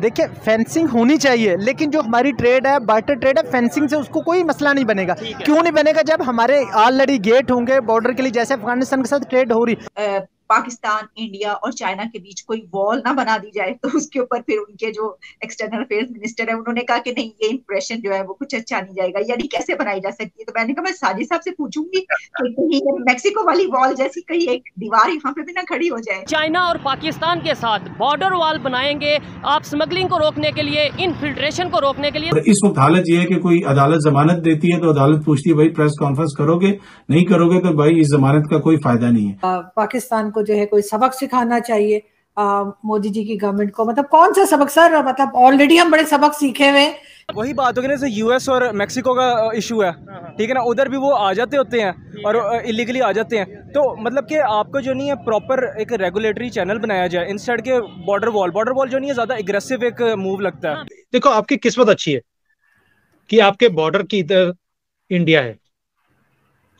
देखिए फेंसिंग होनी चाहिए, लेकिन जो हमारी ट्रेड है, बार्टर ट्रेड है, फेंसिंग से उसको कोई मसला नहीं बनेगा। क्यों नहीं बनेगा? जब हमारे ऑलरेडी गेट होंगे बॉर्डर के लिए, जैसे अफगानिस्तान के साथ ट्रेड हो रही। पाकिस्तान, इंडिया और चाइना के बीच कोई वॉल ना बना दी जाए, तो उसके ऊपर फिर उनके जो एक्सटर्नल अफेयर्स मिनिस्टर है उन्होंने कहा कि नहीं, ये इंप्रेशन जो है वो कुछ अच्छा नहीं जाएगा, यानी कैसे बनाई जा सकती है। तो मैंने कहा मैं साजिद साहब से पूछूंगी कि कहीं मैक्सिको वाली वॉल जैसी कहीं एक दीवार यहाँ पे भी ना खड़ी हो जाए। चाइना और पाकिस्तान के साथ बॉर्डर वॉल बनाएंगे आप स्मगलिंग को रोकने के लिए, इनफिल्ट्रेशन को रोकने के लिए। इस वक्त हालत ये है कि कोई अदालत जमानत देती है तो अदालत पूछती है भाई प्रेस कॉन्फ्रेंस करोगे, नहीं करोगे तो भाई इस जमानत का कोई फायदा नहीं है। पाकिस्तान को जो है कोई सबक सिखाना चाहिए मोदी जी की गवर्नमेंट को। मतलब कौन सा सबक सर? मतलब ऑलरेडी हम बड़े सबक सीखे हुए हैं। वही बात होगी ना, जैसे यूएस और मेक्सिको का इशू है, ठीक है ना, उधर भी वो आ जाते होते हैं और इलीगली आ जाते हैं। तो मतलब कि आपको जो नहीं है प्रॉपर एक रेगुलेटरी चैनल बनाया जाए इंस्टेड के बॉर्डर वॉल जो नहीं है ज्यादा एग्रेसिव एक मूव लगता है। देखो आपकी किस्मत अच्छी है कि आपके बॉर्डर की इधर इंडिया है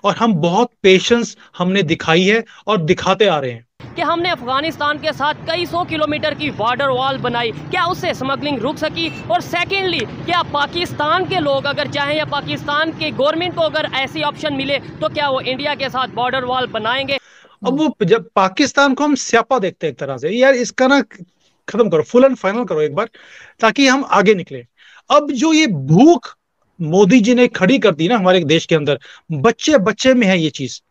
और हम बहुत पेशेंस हमने दिखाई है और दिखाते आ रहे हैं कि हमने अफगानिस्तान के साथ कई 100 किलोमीटर की बॉर्डर वॉल बनाई, क्या उससे स्मगलिंग रुक सकी? और सेकेंडली, क्या पाकिस्तान के लोग अगर चाहें या पाकिस्तान के गवर्नमेंट को अगर ऐसी ऑप्शन मिले तो क्या वो इंडिया के साथ बॉर्डर वॉल बनाएंगे? अब वो जब पाकिस्तान को हम स्यापा देखते हैं एक तरह से, यार इसका ना खत्म करो, फुल एंड फाइनल करो एक बार, ताकि हम आगे निकले। अब जो ये भूख मोदी जी ने खड़ी कर दी ना हमारे देश के अंदर, बच्चे बच्चे में है ये चीज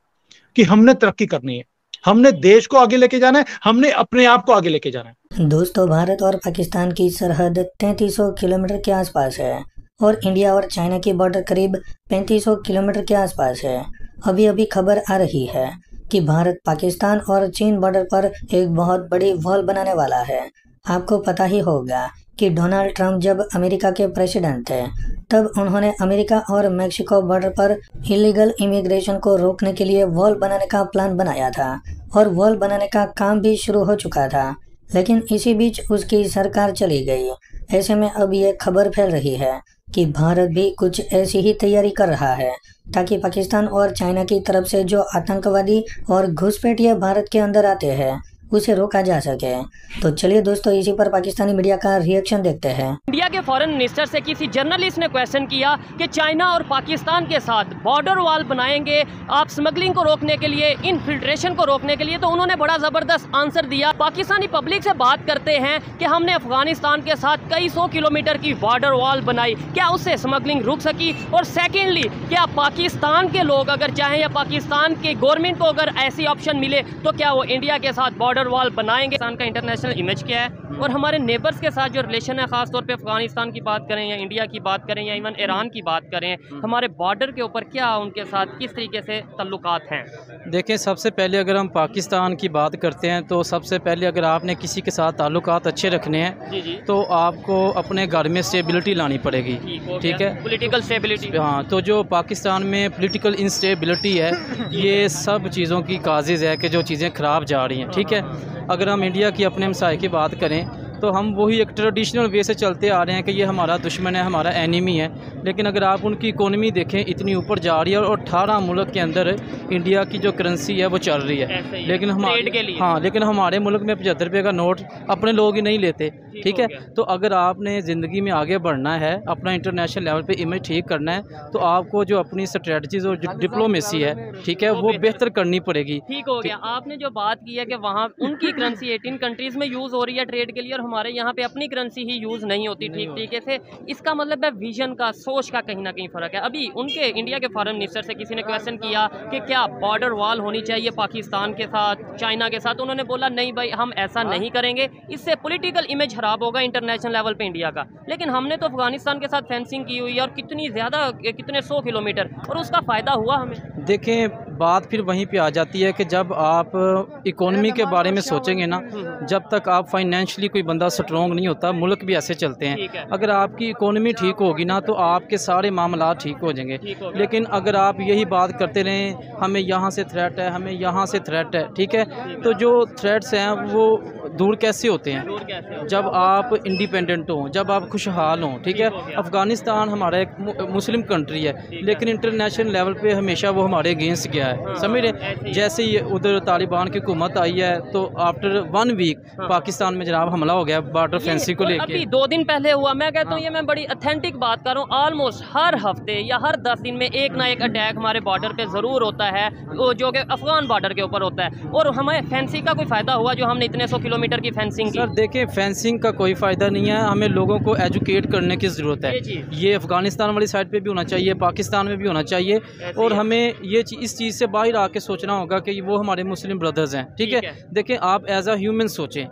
कि हमने तरक्की करनी है, हमने देश को आगे लेके जाना है, हमने अपने आप को आगे लेके जाना है। दोस्तों, भारत और पाकिस्तान की सरहद 3300 किलोमीटर के आसपास है और इंडिया और चाइना की बॉर्डर करीब 3500 किलोमीटर के आसपास है। अभी अभी खबर आ रही है कि भारत पाकिस्तान और चीन बॉर्डर पर एक बहुत बड़ी वॉल बनाने वाला है। आपको पता ही होगा कि डोनाल्ड ट्रंप जब अमेरिका के प्रेसिडेंट थे तब उन्होंने अमेरिका और मेक्सिको बॉर्डर पर इलीगल इमिग्रेशन को रोकने के लिए वॉल बनाने का प्लान बनाया था और वॉल बनाने का काम भी शुरू हो चुका था, लेकिन इसी बीच उसकी सरकार चली गई। ऐसे में अब ये खबर फैल रही है कि भारत भी कुछ ऐसी ही तैयारी कर रहा है ताकि पाकिस्तान और चाइना की तरफ से जो आतंकवादी और घुसपैठिए भारत के अंदर आते हैं उसे रोका जा सके। तो चलिए दोस्तों, इसी पर पाकिस्तानी मीडिया का रिएक्शन देखते हैं। इंडिया के फॉरेन मिनिस्टर से किसी जर्नलिस्ट ने क्वेश्चन किया कि चाइना और पाकिस्तान के साथ बॉर्डर वॉल बनाएंगे आप स्मगलिंग को रोकने के लिए, इनफिल्ट्रेशन को रोकने के लिए, तो उन्होंने बड़ा जबरदस्त आंसर दिया। पाकिस्तानी पब्लिक से बात करते हैं कि हमने अफगानिस्तान के साथ कई 100 किलोमीटर की बॉर्डर वॉल बनाई, क्या उससे स्मगलिंग रुक सकी? और सेकेंडली, क्या पाकिस्तान के लोग अगर चाहें या पाकिस्तान के गवर्नमेंट को अगर ऐसी ऑप्शन मिले तो क्या वो इंडिया के साथ बॉर्डर वॉल बनाएंगे? पाकिस्तान का इंटरनेशनल इमेज क्या है और हमारे नेबर्स के साथ जो रिलेशन है, खास तौर पे अफगानिस्तान की बात करें या इंडिया की बात करें या इवन ईरान की बात करें, हमारे बॉर्डर के ऊपर क्या उनके साथ किस तरीके से ताल्लुकात हैं? देखें, सबसे पहले अगर हम पाकिस्तान की बात करते हैं तो सबसे पहले अगर आपने किसी के साथ ताल्लुकात अच्छे रखने हैं तो आपको अपने घर में स्टेबिलिटी लानी पड़ेगी। ठीक है, पॉलिटिकल स्टेबिलिटी। हाँ, तो जो पाकिस्तान में पॉलिटिकल इंस्टेबिलिटी है ये सब चीज़ों की काजिज़ है कि जो चीज़ें ख़राब जा रही हैं। ठीक है, अगर हम इंडिया की अपने हमसाये की बात करें तो हम वही एक ट्रेडिशनल वे से चलते आ रहे हैं कि ये हमारा दुश्मन है, हमारा एनिमी है। लेकिन अगर आप उनकी इकोनॉमी देखें इतनी ऊपर जा रही है और 18 मुल्क के अंदर इंडिया की जो करेंसी है वो चल रही है, लेकिन हमारे मुल्क में 75 रुपये का नोट अपने लोग ही नहीं लेते। ठीक है, तो अगर आपने ज़िंदगी में आगे बढ़ना है, अपना इंटरनेशनल लेवल पे इमेज ठीक करना है तो आपको जो अपनी स्ट्रेटजीज और जो डिप्लोमेसी है, ठीक है, वो बेहतर करनी पड़ेगी। ठीक हो गया। आपने जो बात की है कि वहाँ उनकी करेंसी 18 कंट्रीज़ में यूज़ हो रही है ट्रेड के लिए और हमारे यहाँ पे अपनी करेंसी ही यूज़ नहीं होती ठीक तरीके से, इसका मतलब है विजन का, सोच का कहीं ना कहीं फ़र्क है। अभी उनके इंडिया के फॉरेन मिनिस्टर से किसी ने क्वेश्चन किया कि क्या बॉर्डर वॉल होनी चाहिए पाकिस्तान के साथ, चाइना के साथ, उन्होंने बोला नहीं भाई हम ऐसा नहीं करेंगे, इससे पॉलिटिकल इमेज खराब होगा इंटरनेशनल लेवल पे इंडिया का। लेकिन हमने तो अफगानिस्तान के साथ फेंसिंग की हुई है और कितनी ज़्यादा, कितने 100 किलोमीटर, और उसका फ़ायदा हुआ हमें। देखें, बात फिर वहीं पे आ जाती है कि जब आप इकोनॉमी के बारे में सोचेंगे ना, जब तक आप फाइनेंशियली कोई बंदा स्ट्रॉन्ग नहीं होता, मुल्क भी ऐसे चलते हैं। अगर आपकी इकोनॉमी ठीक होगी ना तो आपके सारे मामला ठीक हो जाएंगे। लेकिन अगर आप यही बात करते रहें हमें यहाँ से थ्रेट है, हमें यहाँ से थ्रेट है, ठीक है, तो जो थ्रेट्स हैं वो दूर कैसे होते हैं? जब आप इंडिपेंडेंट हों, जब आप खुशहाल हों, ठीक है। अफ़गानिस्तान हमारा एक मुस्लिम कंट्री है, लेकिन इंटरनेशनल लेवल पे हमेशा वो हमारे अगेंस्ट गया है, समझ रहे। जैसे ही उधर तालिबान की हुकूमत आई है तो आफ्टर 1 वीक पाकिस्तान में जनाब हमला हो गया बॉर्डर फेंसिंग को लेकर। अभी 2 दिन पहले हुआ। मैं कहता हूँ ये मैं बड़ी ऑथेंटिक बात कर रहा हूँ, ऑलमोस्ट हर हफ्ते या हर 10 दिन में एक ना एक अटैक हमारे बॉर्डर पे ज़रूर होता है, जो कि अफगान बॉर्डर के ऊपर होता है। और हमें फेंसिंग का कोई फ़ायदा हुआ जो हमने इतने 100 किलोमीटर की फेंसिंग की? सर देखें, फेंसिंग का कोई फ़ायदा नहीं है, हमें लोगों को एजुकेट करने की ज़रूरत है। ये अफ़गानिस्तान वाली साइड पे भी होना चाहिए, पाकिस्तान में भी होना चाहिए, और हमें ये इस चीज़ से बाहर आके सोचना होगा कि वो हमारे मुस्लिम ब्रदर्स हैं, ठीक है। देखें, आप एज अ ह्यूमन सोचें,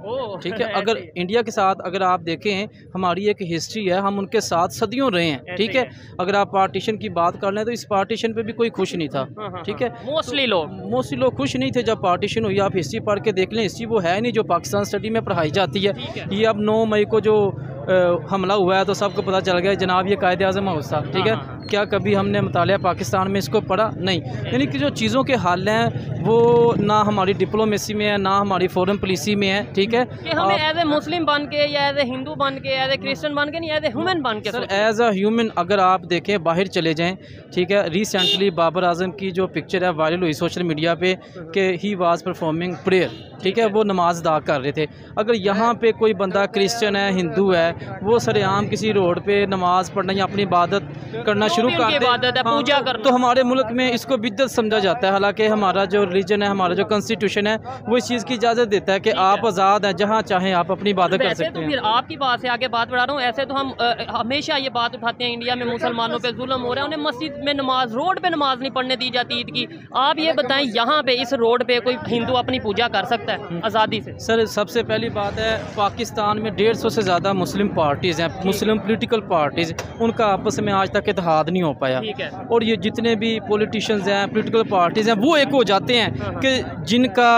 ठीक है। अगर इंडिया के साथ अगर आप देखें, हमारी एक हिस्ट्री है, हम उनके साथ सदियों रहे हैं, ठीक है। अगर आप पार्टीशन की बात कर लें तो इस पार्टीशन पे भी कोई खुश नहीं था, ठीक है। मोस्टली लोग खुश नहीं थे जब पार्टीशन हुई। आप हिस्ट्री पढ़ के देख लें, हिस्ट्री वो है नहीं जो पाकिस्तान स्टडी में पढ़ाई जाती है। ये अब 9 मई को जो हमला हुआ है तो सबको पता चल गया जनाब ये कायदे आज़म हाउस था, ठीक है। क्या कभी हमने मुतालिया पाकिस्तान में इसको पढ़ा? नहीं। यानी कि जो चीज़ों के हल हैं वो ना हमारी डिप्लोमेसी में है, ना हमारी फॉरेन पॉलिसी में है, ठीक है। कि हमें एज ए मुस्लिम बन के या एज ए हिंदू बन के, एज ए क्रिश्चियन बन के, नहीं एज ए ह्यूमन बन के। सर एज अ ह्यूमन अगर आप देखें, बाहर चले जाएं, ठीक है। रिसेंटली बाबर आजम की जो पिक्चर है वायरल हुई सोशल मीडिया पे कि ही वाज परफॉर्मिंग प्रेयर, ठीक है, वो नमाज अदा कर रहे थे। अगर यहाँ पे कोई बंदा क्रिश्चियन है, हिंदू है, वो सरेआम किसी रोड पे नमाज पढ़ना या अपनी इबादत करना शुरू कर दे, पूजा करना, तो हमारे मुल्क में इसको बिद्दत समझा जाता है। हालांकि हमारा जो रिलीजन है, हमारा जो कॉन्स्टिट्यूशन है, वो इस चीज़ की इजाज़त देता है कि आप आज़ाद हैं, जहाँ चाहें आप अपनी इबादत कर सकते हैं। तो फिर आपकी बात से आगे बात बढ़ा रहा हूँ। ऐसे तो हम हमेशा ये बात उठाते हैं, इंडिया में मुसलमानों पे जुल्म हो रहा है, उन्हें मस्जिद में नमाज, रोड पे नमाज नहीं पढ़ने दी जाती ईद की। आप ये बताएं, यहाँ पे इस रोड पे कोई हिंदू अपनी पूजा कर सकता है आज़ादी से? सर सबसे पहली बात है, पाकिस्तान में 150 से ज़्यादा मुस्लिम पार्टीज़ हैं, मुस्लिम पॉलिटिकल पार्टीज़, उनका आपस में आज तक इत्तेहाद नहीं हो पाया। और ये जितने भी पॉलिटिशियंस हैं, पॉलिटिकल पार्टीज़ हैं, वो एक हो जाते हैं कि जिनका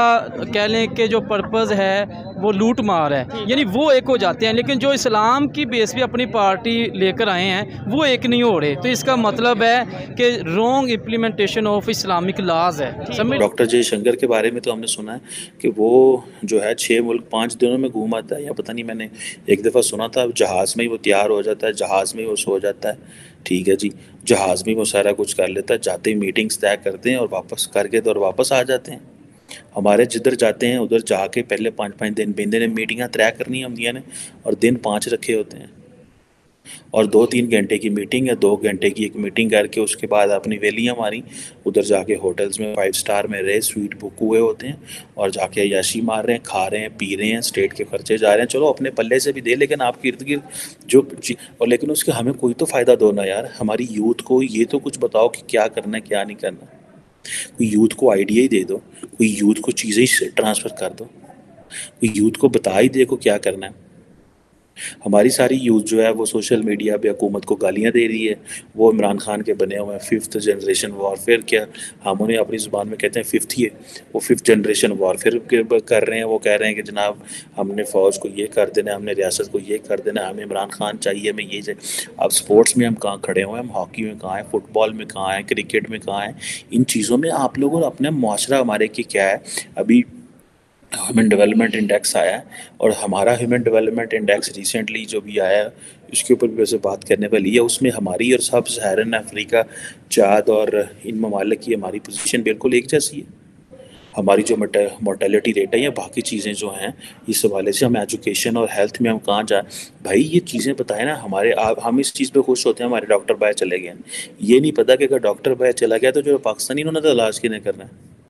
कह लें कि जो पर्पज़ है वो लूट मार है, यानी वो एक हो जाते हैं। लेकिन जो इस्लाम की बेस पे अपनी पार्टी लेकर आए हैं वो एक नहीं हो रहे। तो इसका मतलब है कि wrong implementation of Islamic laws है। समझ। डॉक्टर जयशंकर के बारे में तो हमने सुना है कि वो जो है 6 मुल्क 5 दिनों में घूम आता है, या पता नहीं, मैंने एक दफ़ा सुना था जहाज़ में ही वो तैयार हो जाता है, जहाज़ में ही वो सो जाता है, ठीक है जी। जहाज़ में वो सारा कुछ कर लेता है, जाते ही मीटिंग्स तय करते हैं और वापस करके तो और वापस आ जाते हैं। हमारे जिधर जाते हैं उधर जाके पहले 5-5 दिन बिंदे ने मीटिंगां तय करनी होंगी ने, और दिन 5 रखे होते हैं, और 2-3 घंटे की मीटिंग है, 2 घंटे की एक मीटिंग करके उसके बाद अपनी वेलियाँ मारी, उधर जाके होटल्स में 5 स्टार में रहे, स्वीट बुक हुए होते हैं, और जाके अय्याशी मार रहे हैं, खा रहे हैं, पी रहे हैं, स्टेट के खर्चे जा रहे हैं। चलो अपने पल्ले से भी दे, लेकिन आपके इर्द गिर्द जो और लेकिन उसके हमें कोई तो फ़ायदा दो ना यार। हमारी यूथ को ये तो कुछ बताओ कि क्या करना है क्या नहीं करना। कोई यूथ को आइडिया ही दे दो, कोई यूथ को चीज़ें ही ट्रांसफ़र कर दो, कोई यूथ को बता ही दे को क्या करना है। हमारी सारी यूथ जो है वो सोशल मीडिया पे हुकूमत को गालियां दे रही है। वो इमरान खान के बने हुए हैं 5th जनरेशन वॉरफेयर, क्या हम उन्हें अपनी ज़ुबान में कहते हैं 5th ही है, वो 5th जनरेशन वॉरफेयर कर रहे हैं। वो कह रहे हैं कि जनाब हमने फ़ौज को ये कर देना, हमने रियासत को ये कर देना, हमें इमरान खान चाहिए, हमें ये चाहिए। अब स्पोर्ट्स में हम कहाँ खड़े हुए हैं? हम हॉकी में कहाँ हैं, फुटबॉल में कहाँ हैं, क्रिकेट में कहाँ हैं? इन चीज़ों में आप लोगों ने अपना मुआशरा हमारे की क्या है? अभी ह्यूमन डेवलपमेंट इंडेक्स आया है, और हमारा ह्यूमन डेवलपमेंट इंडेक्स रिसेंटली जो भी आया है उसके ऊपर भी वैसे बात करने वाली है। उसमें हमारी और सब सहारन अफ्रीका, चाद और इन ममालिक की हमारी पोजीशन बिल्कुल एक जैसी है। हमारी जो मोर्टेलिटी रेट है या बाकी चीज़ें जो हैं, इस हवाले से हम एजुकेशन और हेल्थ में हम कहाँ जाए भाई, ये चीज़ें बताएं ना। हम इस चीज़ पे खुश होते हैं हमारे डॉक्टर भाई चले गए, ये नहीं पता कि अगर डॉक्टर भाई चला गया तो जो पाकिस्तानी उन्होंने तो इलाज किन्हें करना है।